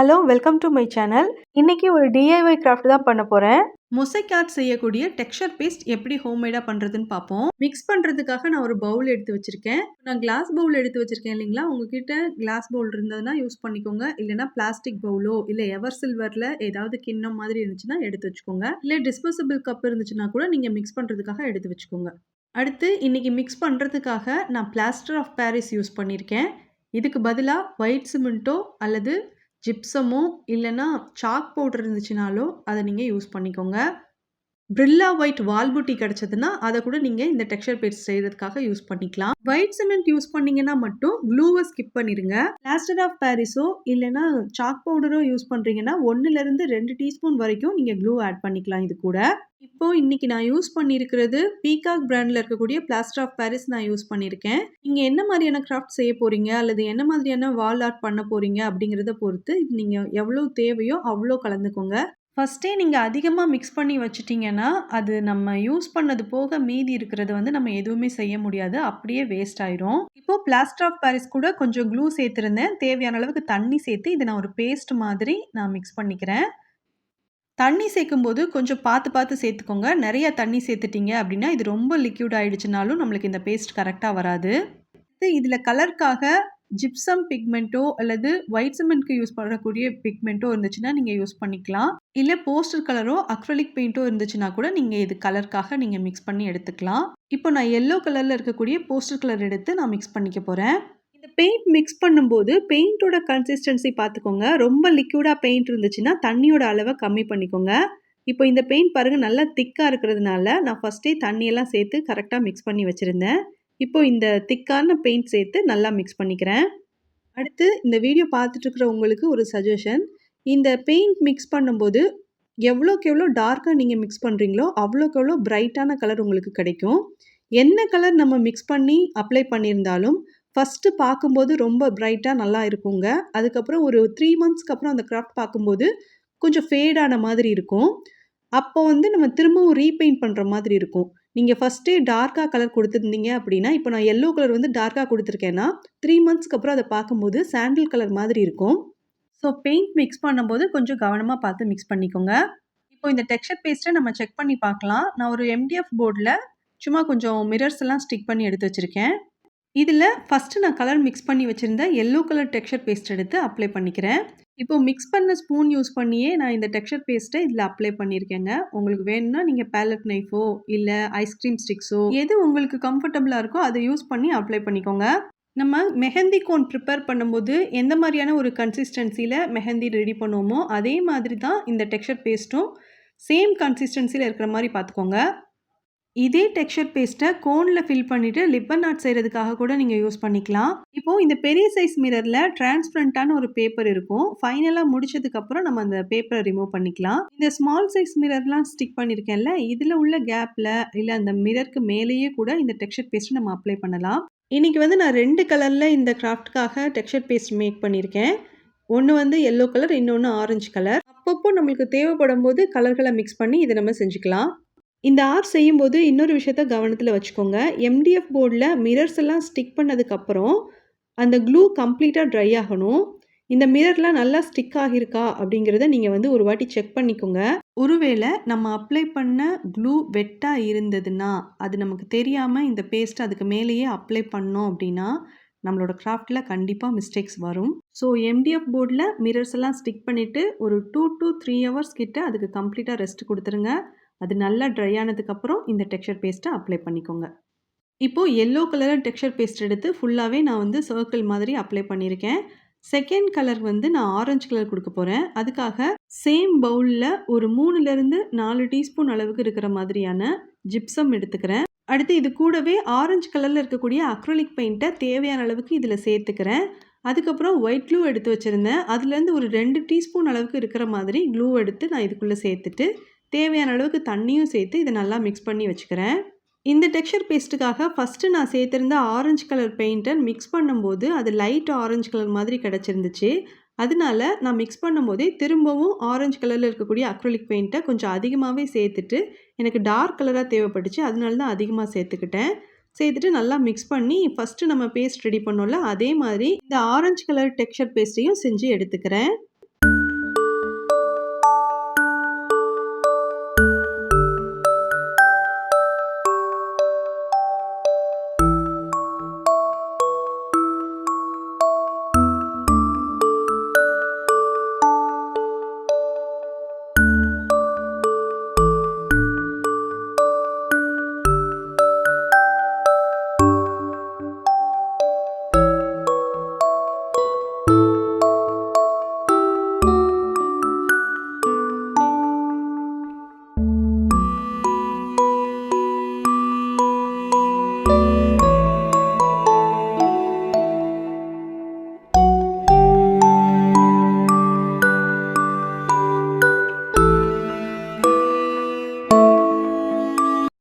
Hello welcome to my channel. இன்னைக்கு ஒரு DIY craft தான் பண்ண போறேன். மொசைக் ஆர்ட் செய்யக்கூடிய டெக்ஸ்சர் பேஸ்ட் எப்படி ஹோம்மேடா பண்றதுன்னு பார்ப்போம். மிக்ஸ் பண்றதுக்காக நான் ஒரு பவுல் எடுத்து வச்சிருக்கேன். நான் கிளாஸ் பவுல் எடுத்து வச்சிருக்கேன் இல்லைங்களா? உங்ககிட்ட கிளாஸ் பவுல் இருந்ததுன்னா யூஸ் பண்ணிக்கோங்க. இல்லைன்னா பிளாஸ்டிக் பவுலோ இல்லை எவர் சில்வர்ல ஏதாவது கிண்ணம் மாதிரி இருந்துச்சுன்னா எடுத்து வச்சுக்கோங்க. இல்லை டிஸ்போசபிள் கப் இருந்துச்சுன்னா கூட நீங்க மிக்ஸ் பண்றதுக்காக எடுத்து வச்சுக்கோங்க. அடுத்து இன்னைக்கு மிக்ஸ் பண்றதுக்காக நான் பிளாஸ்டர் ஆஃப் பாரிஸ் யூஸ் பண்ணியிருக்கேன். இதுக்கு பதிலா ஒயிட் சிமெண்ட்டோ அல்லது ஜிப்சமோ இல்லைன்னா சாக் பவுடர் இருந்துச்சுனாலோ அதை நீங்கள் யூஸ் பண்ணிக்கோங்க. பிரில்லா ஒயிட் வால்புட்டி கிடச்சதுன்னா அதை கூட நீங்கள் இந்த டெக்ஸ்சர் பேஸ்ட் செய்கிறதுக்காக யூஸ் பண்ணிக்கலாம். ஒயிட் சிமெண்ட் யூஸ் பண்ணீங்கன்னா மட்டும் க்ளூவை ஸ்கிப் பண்ணிடுங்க. பிளாஸ்டர் ஆஃப் பாரிஸோ இல்லைன்னா சாக் பவுடரோ யூஸ் பண்ணுறீங்கன்னா 1லேருந்து 2 டீஸ்பூன் வரைக்கும் நீங்கள் க்ளூ ஆட் பண்ணிக்கலாம் இது கூட. இப்போ இன்னைக்கு நான் யூஸ் பண்ணியிருக்கிறது பீகாக் பிராண்டில் இருக்கக்கூடிய பிளாஸ்டர் ஆஃப் பாரிஸ் நான் யூஸ் பண்ணியிருக்கேன். நீங்கள் என்ன மாதிரியான கிராஃப்ட் செய்ய போகிறீங்க அல்லது என்ன மாதிரியான வால் ஆர்ட் பண்ண போகிறீங்க அப்படிங்கிறத பொறுத்து நீங்கள் எவ்வளோ தேவையோ அவ்வளோ கலந்துக்கோங்க. ஃபஸ்ட்டே நீங்கள் அதிகமாக மிக்ஸ் பண்ணி வச்சுட்டிங்கன்னா அது நம்ம யூஸ் பண்ணது போக மீதி இருக்கிறது நம்ம எதுவுமே செய்ய முடியாது, அப்படியே வேஸ்ட் ஆயிரும். இப்போது பிளாஸ்டர் ஆஃப் பாரிஸ் கூட கொஞ்சம் க்ளூ சேர்த்துருந்தேன். தேவையான அளவுக்கு தண்ணி சேர்த்து இதை நான் ஒரு பேஸ்ட் மாதிரி நான் மிக்ஸ் பண்ணிக்கிறேன். தண்ணி சேர்க்கும்போது கொஞ்சம் பார்த்து சேர்த்துக்கோங்க. நிறைய தண்ணி சேர்த்துட்டீங்க அப்படின்னா இது ரொம்ப லிக்யூட் ஆகிடுச்சுனாலும் நம்மளுக்கு இந்த பேஸ்ட் கரெக்டாக வராது. இதில் கலருக்காக ஜிப்சம் பிக்மெண்ட்டோ அல்லது ஒயிட் சிமெண்ட்க்கு யூஸ் பண்ணக்கூடிய பிக்மெண்ட்டோ இருந்துச்சுன்னா நீங்கள் யூஸ் பண்ணிக்கலாம். இல்லை போஸ்டர் கலரோ அக்ரிலிக் பெயிண்ட்டோ இருந்துச்சுன்னா கூட நீங்கள் இது கலருக்காக நீங்கள் மிக்ஸ் பண்ணி எடுத்துக்கலாம். இப்போ நான் எல்லோ கலரில் இருக்கக்கூடிய போஸ்டர் கலர் எடுத்து நான் மிக்ஸ் பண்ணிக்க போகிறேன். இந்த பெயிண்ட் மிக்ஸ் பண்ணும்போது பெயிண்ட்டோட கன்சிஸ்டன்சி பார்த்துக்கோங்க. ரொம்ப லிக்யூடாக பெயிண்ட் இருந்துச்சுன்னா தண்ணியோட அளவை கம்மி பண்ணிக்கோங்க. இப்போ இந்த பெயிண்ட் பாருங்கள் நல்லா திக்காக இருக்கிறதுனால நான் ஃபஸ்ட்டே தண்ணியெல்லாம் சேர்த்து கரெக்டாக மிக்ஸ் பண்ணி வச்சுருந்தேன். இப்போ இந்த திக்கான பெயிண்ட் சேர்த்து நல்லா மிக்ஸ் பண்ணிக்கிறேன். அடுத்து இந்த வீடியோ பார்த்துட்டு இருக்கிற உங்களுக்கு ஒரு சஜஷன். இந்த பெயிண்ட் மிக்ஸ் பண்ணும்போது எவ்வளோக்கு எவ்வளோ டார்க்காக நீங்கள் மிக்ஸ் பண்ணுறீங்களோ அவ்வளோக்கு எவ்வளோ பிரைட்டான கலர் உங்களுக்கு கிடைக்கும். என்ன கலர் நம்ம மிக்ஸ் பண்ணி அப்ளை பண்ணியிருந்தாலும் ஃபஸ்ட்டு பார்க்கும்போது ரொம்ப பிரைட்டாக நல்லா இருக்குங்க. அதுக்கப்புறம் ஒரு 3 மந்த்ஸ்க்கு அப்புறம் அந்த கிராஃப்ட் பார்க்கும்போது கொஞ்சம் ஃபேடான மாதிரி இருக்கும். அப்போ நம்ம திரும்பவும் ரீபெயிண்ட் பண்ணுற மாதிரி இருக்கும். நீங்கள் ஃபஸ்ட்டே டார்க்காக கலர் கொடுத்துருந்தீங்க அப்படின்னா, இப்போ நான் எல்லோ கலர் டார்க்காக கொடுத்துருக்கேன்னா 3 மந்த்ஸ்க்கு அப்புறம் அதை பார்க்கும்போது சாண்டில் கலர் மாதிரி இருக்கும். ஸோ பெயிண்ட் மிக்ஸ் பண்ணும்போது கொஞ்சம் கவனமாக பார்த்து மிக்ஸ் பண்ணிக்கோங்க. இப்போ இந்த டெக்ஸ்சர் பேஸ்ட்டை நம்ம செக் பண்ணி பார்க்கலாம். நான் ஒரு MDF போர்டில் சும்மா கொஞ்சம் மிரர்ஸ் எல்லாம் ஸ்டிக் பண்ணி எடுத்து வச்சுருக்கேன். இதில் ஃபஸ்ட்டு நான் கலர் மிக்ஸ் பண்ணி வச்சுருந்த எல்லோ கலர் டெக்ஸ்சர் பேஸ்ட் எடுத்து அப்ளை பண்ணிக்கிறேன். இப்போ மிக்ஸ் பண்ண ஸ்பூன் யூஸ் பண்ணியே நான் இந்த டெக்ஸ்சர் பேஸ்ட்டை இதில் அப்ளை பண்ணியிருக்கேங்க. உங்களுக்கு வேணும்னா நீங்கள் பேலட் நைஃபோ இல்லை ஐஸ்கிரீம் ஸ்டிக்ஸோ எது உங்களுக்கு கம்ஃபர்டபுளாக இருக்கோ அதை யூஸ் பண்ணி அப்ளை பண்ணிக்கோங்க. நம்ம மெஹந்தி கோன் ப்ரிப்பேர் பண்ணும்போது எந்த மாதிரியான ஒரு கன்சிஸ்டன்சியில் மெஹந்தி ரெடி பண்ணுவோமோ அதே மாதிரி தான் இந்த டெக்ஸ்சர் பேஸ்ட்டும் சேம் கன்சிஸ்டன்சியில் இருக்கிற மாதிரி பார்த்துக்கோங்க. இதே டெக்ஸ்சர் பேஸ்ட்டை கோனில் ஃபில் பண்ணிவிட்டு லிப்பன் ஆர்ட் செய்கிறதுக்காக கூட நீங்கள் யூஸ் பண்ணிக்கலாம். இப்போது இந்த பெரிய சைஸ் மிரரில் டிரான்ஸ்பரண்ட்டான ஒரு பேப்பர் இருக்கும். ஃபைனலாக முடிச்சதுக்கப்புறம் நம்ம அந்த பேப்பரை ரிமூவ் பண்ணிக்கலாம். இந்த ஸ்மால் சைஸ் மிரர்லாம் ஸ்டிக் பண்ணியிருக்கேன்ல, இதில் உள்ள கேப்பில் இல்லை அந்த மிரருக்கு மேலேயே கூட இந்த டெக்ஸ்சர் பேஸ்ட்டை நம்ம அப்ளை பண்ணலாம். இன்றைக்கி நான் 2 கலரில் இந்த கிராஃப்ட்காக டெக்ஸ்சர் பேஸ்ட் மேக் பண்ணியிருக்கேன். ஒன்று எல்லோ கலர், இன்னொன்று ஆரஞ்சு கலர். அப்பப்போ நம்மளுக்கு தேவைப்படும் போது கலர்களை மிக்ஸ் பண்ணி இதை நம்ம செஞ்சுக்கலாம். இந்த ஆர்ட் செய்யும்போது இன்னொரு விஷயத்த கவனத்தில் வச்சுக்கோங்க. MDF போர்டில் மிரர்ஸ் எல்லாம் ஸ்டிக் பண்ணதுக்கப்புறம் அந்த க்ளூ கம்ப்ளீட்டாக ட்ரை ஆகணும். இந்த மிரர்லாம் நல்லா ஸ்டிக் ஆகியிருக்கா அப்படிங்கிறத நீங்கள் ஒரு வாட்டி செக் பண்ணிக்கோங்க. ஒருவேளை நம்ம அப்ளை பண்ண க்ளூ வெட்டாக இருந்ததுன்னா அது நமக்கு தெரியாமல் இந்த பேஸ்ட் அதுக்கு மேலேயே அப்ளை பண்ணோம் அப்படின்னா நம்மளோட கிராஃப்டில் கண்டிப்பாக மிஸ்டேக்ஸ் வரும். ஸோ MDF போர்டில் மிரர்ஸ் எல்லாம் ஸ்டிக் பண்ணிவிட்டு ஒரு 2 to 3 ஹவர்ஸ் கிட்ட அதுக்கு கம்ப்ளீட்டாக ரெஸ்ட் கொடுத்துருங்க. அது நல்லா ட்ரை ஆனதுக்கப்புறம் இந்த டெக்ஸ்சர் பேஸ்ட்டை அப்ளை பண்ணிக்கோங்க. இப்போது எல்லோ கலர் டெக்ஸ்சர் பேஸ்ட் எடுத்து ஃபுல்லாகவே நான் சர்க்கிள் மாதிரி அப்ளை பண்ணியிருக்கேன். செகண்ட் கலர் நான் ஆரஞ்சு கலர் கொடுக்க போகிறேன். அதுக்காக சேம் பவுலில் ஒரு 3லேருந்து 4 டீஸ்பூன் அளவுக்கு இருக்கிற மாதிரியான ஜிப்சம் எடுத்துக்கிறேன். அடுத்து இது கூடவே ஆரஞ்சு கலரில் இருக்கக்கூடிய அக்ரிலிக் பெயிண்ட்டை தேவையான அளவுக்கு இதில் சேர்த்துக்கிறேன். அதுக்கப்புறம் ஒயிட் க்ளூ எடுத்து வச்சுருந்தேன். அதுலேருந்து ஒரு 2 டீஸ்பூன் அளவுக்கு இருக்கிற மாதிரி க்ளூ எடுத்து நான் இதுக்குள்ளே சேர்த்துட்டு தேவையான அளவுக்கு தண்ணியும் சேர்த்து இதை நல்லா மிக்ஸ் பண்ணி வச்சுக்கிறேன். இந்த டெக்ஸ்சர் பேஸ்ட்டுக்காக ஃபஸ்ட்டு நான் சேர்த்துருந்த ஆரஞ்சு கலர் பெயிண்ட்டை மிக்ஸ் பண்ணும்போது அது லைட் ஆரஞ்சு கலர் மாதிரி கிடச்சிருந்துச்சு. அதனால நான் மிக்ஸ் பண்ணும்போதே திரும்பவும் ஆரஞ்சு கலரில் இருக்கக்கூடிய அக்ரிலிக் பெயிண்ட்டை கொஞ்சம் அதிகமாகவே சேர்த்துட்டு எனக்கு டார்க் கலராக தேவைப்பட்டுச்சு. அதனால தான் அதிகமாக சேர்த்துட்டு நல்லா மிக்ஸ் பண்ணி ஃபஸ்ட்டு நம்ம பேஸ்ட் ரெடி பண்ணோம்ல அதே மாதிரி இந்த ஆரஞ்சு கலர் டெக்ஸ்சர் பேஸ்ட்டையும் செஞ்சு எடுத்துக்கிறேன்.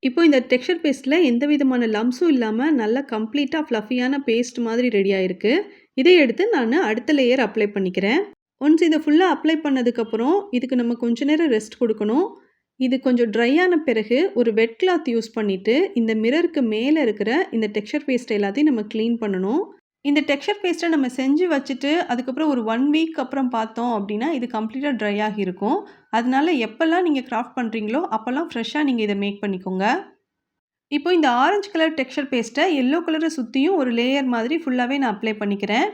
இப்போ இந்த டெக்ஸ்சர் பேஸ்ட்ல எந்த விதமான லம்ப்ஸும் இல்லாம நல்லா கம்ப்ளீட்டா ஃப்ளஃபியான பேஸ்ட் மாதிரி ரெடி ஆயிருக்கு. இதை எடுத்து நானு அடுத்த லேயர் அப்ளை பண்ணிக்கிறேன். ஒன்ஸ் இத ஃபுல்லா அப்ளை பண்ணதுக்கப்புறம், இதுக்கு நம்ம கொஞ்ச நேரம் ரெஸ்ட் குடுக்கணும். இது கொஞ்சம் ட்ரை ஆன பிறகு ஒரு வெட் கிளாத் யூஸ் பண்ணிட்டு, இந்த மிரருக்கு மேல இருக்கிற இந்த டெக்ஸ்சர் பேஸ்ட் எல்லாத்தையும் நம்ம கிளீன் பண்ணணும். இந்த டெக்ஸ்சர் பேஸ்ட்ட நம்ம செஞ்சு வச்சுட்டு, அதுக்கப்புறம் ஒரு 1 வீக் அப்புறம் பார்த்தோம் அப்டின்னா, இது கம்ப்ளீட்டா ட்ரை ஆகி இருக்கும். அதனால எப்பலாம் நீங்க கிராஃப்ட் பண்றீங்களோ, அப்பலாம் ஃப்ரெஷ்ஷா நீங்க இத மேக் பண்ணிக்கோங்க. இப்போ இந்த ஆரஞ்சு கலர் டெக்ஸ்சர் பேஸ்ட்ட எல்லோ கலர சுத்தியும் ஒரு லேயர் மாதிரி ஃபுல்லாவே நான் அப்ளை பண்ணிக்கிறேன்.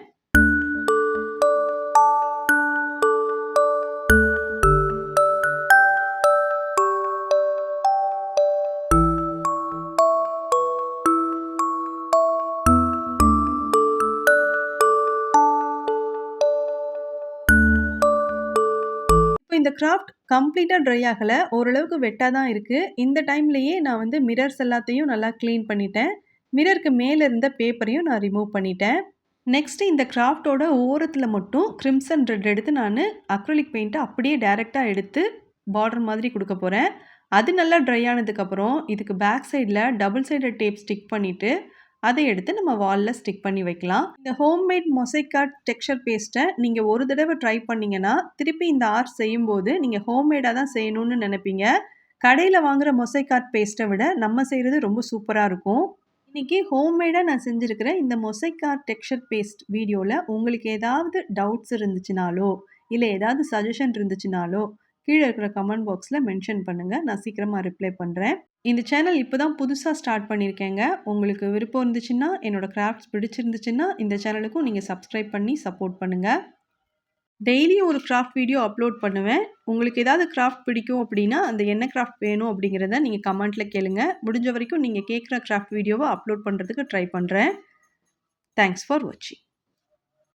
இப்போ இந்த கிராஃப்ட் கம்ப்ளீட்டா ட்ரை ஆகல. ஓரளவுக்கு வெட்டா தான் இருக்கு. இந்த டைம்லயே நான் வந்து மிரர்ஸ் எல்லாத்தையும் நல்லா கிளீன் பண்ணிட்டேன். மிரருக்கு மேல இருந்த பேப்பரையும் நான் ரிமூவ் பண்ணிட்டேன். நெக்ஸ்ட் இந்த கிராஃப்ட்டோட ஓரத்துல மட்டும் கிரிம்சன் ரெட் எடுத்து நானு அக்ரிலிக் பெயிண்ட்ட அப்படியே டைரக்ட்டா எடுத்து பார்டர் மாதிரி குடுக்க போறேன். அது நல்லா ட்ரை ஆனதுக்கப்புறம், இதுக்கு பேக் சைட்ல டபுள் சைடட் டேப் ஸ்டிக் பண்ணிட்டு, அதை எடுத்து நம்ம வால்ல ஸ்டிக் பண்ணி வைக்கலாம். இந்த ஹோம்மேட் மொசைக் ஆர்ட் டெக்ஸ்சர் பேஸ்ட்ட நீங்க ஒரு தடவ ட்ரை பண்ணீங்கன்னா, திருப்பி இந்த ஆர்ட் செய்யும்போது நீங்க ஹோம்மேடா தான் செய்யணும்னு நெனைப்பீங்க. கடையில வாங்குற மொசைக் ஆர்ட் பேஸ்ட்ட விட நம்ம செய்றது ரொம்ப சூப்பரா இருக்கும். இன்னைக்கு ஹோம்மேடா நான் செஞ்சிருக்கிற இந்த மொசைக் ஆர்ட் டெக்ஸ்சர் பேஸ்ட் வீடியோல உங்களுக்கு ஏதாவது டவுட்ஸ் இருந்துச்சுனாலோ, இல்ல ஏதாவது சஜஷன் இருந்துச்சுனாலோ, கீழ இருக்கிற கமெண்ட் பாக்ஸ்ல மென்ஷன் பண்ணுங்க. நான் சீக்கிரமா ரிப்ளை பண்றேன். இந்த சேனல் இப்ப தான் புதுசா ஸ்டார்ட் பண்ணியிருக்கேங்க. உங்களுக்கு விருப்பம் இருந்துச்சுன்னா, என்னோட கிராஃப்ட்ஸ் பிடிச்சிருந்துச்சுன்னா, இந்த சேனலுக்கும் நீங்க சப்ஸ்கிரைப் பண்ணி சப்போர்ட் பண்ணுங்க. டெய்லியும் ஒரு கிராஃப்ட் வீடியோ அப்லோட் பண்ணுவேன். உங்களுக்கு ஏதாவது கிராஃப்ட் பிடிக்கும் அப்படின்னா, அந்த என்ன கிராஃப்ட் வேணும் அப்படிங்கிறத நீங்க கமெண்ட்ல கேளுங்க. முடிஞ்ச வரைக்கும் நீங்க கேட்குற கிராஃப்ட் வீடியோவ அப்லோட் பண்றதுக்கு ட்ரை பண்றேன். தேங்க்ஸ் ஃபார் வாட்சிங்.